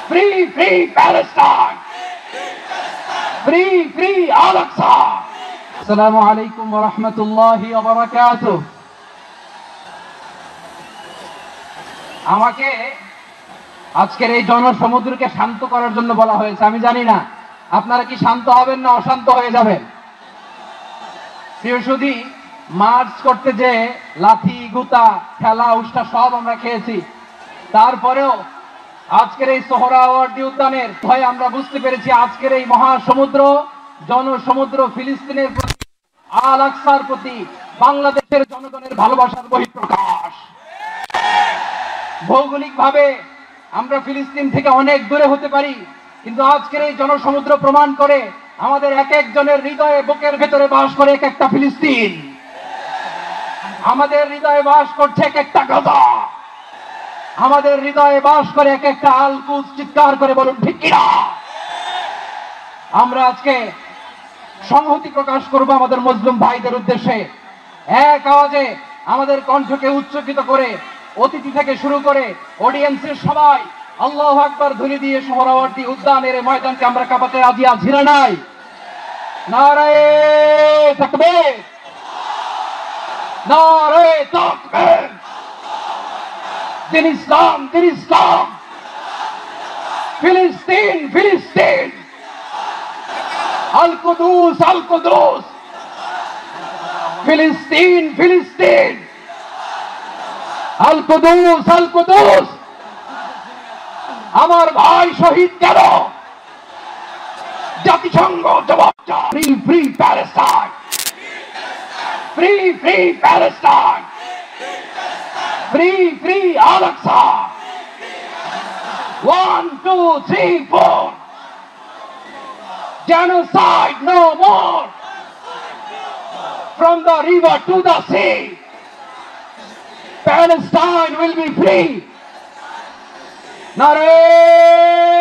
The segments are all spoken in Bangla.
Free, free Palestine! Free, free Al-Aqsa! Assalamu alaikum wa rahmatullahi wa barakatuh. আমাকে আজকের এই জনসমুদ্রকে শান্ত করার জন্য বলা হয়েছে। আমি জানি না আপনারা কি শান্ত হবেন না অশান্ত হয়ে যাবেন। প্রিয়সুধী, মার্চ করতে যে লাথি গুতা ঠেলা উষ্টা সব আমরা খেয়েছি, তারপরেও আজকের এই সোহরাওয়ার্দী উদ্যানের ভয়ে আমরা বুঝতে পেরেছি আজকের এই মহাসমুদ্র জনসমুদ্র ফিলিস্তিনের প্রতি, আল আকসার প্রতি বাংলাদেশের জনগণের ভালোবাসার বহিঃপ্রকাশ। ভৌগোলিকভাবে আমরা ফিলিস্তিন থেকে অনেক দূরে হতে পারি, কিন্তু আজকের এই জনসমুদ্র প্রমাণ করে আমাদের এক একজনের হৃদয়ে বুকের ভেতরে বাস করে এক একটা ফিলিস্তিন। আমাদের হৃদয়ে বাস করছে এক একটা গাজা, আমাদের হৃদয়ে বাস করে এক একটা আল কুদস। চিৎকার করে বলুন ঠিক কিনা। আমরা আজকে সংহতি প্রকাশ করব আমাদের মুসলিম ভাইদের উদ্দেশ্যে। এক আওয়াজে আমাদের কণ্ঠকে উচ্চকিত করে অতিথি থেকে শুরু করে অডিয়েন্সের সবাই আল্লাহু আকবার ধ্বনি দিয়ে সোহরাওয়ার্দী উদ্যানের ময়দানকে আমরা কাঁপাতে রাজি আছি না নাই? নারায়ে তাকবীর, নারায়ে তাকবীর। দিন ইসলাম, দিন ইসলাম। ফিলিস্তিন, ফিলিস্তিন। আল কুদুস, আল কুদুস। ফিলিস্তিন, ফিলিস্তিন। আল কুদুস, আল কুদুস। আমার ভাই শহীদ কেন? জাতিসংঘ জবাব চায়। Free, free Palestine. Free, free Palestine. Free, free Al-Aqsa. 1, 2, 3, 4. Genocide no more. From the river to the sea, Palestine will be free. Nareh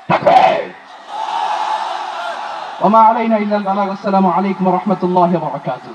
Takbir. Wa ma alayna illa al-balagh. Assalamu alaykum wa rahmatullahi wa barakatuh.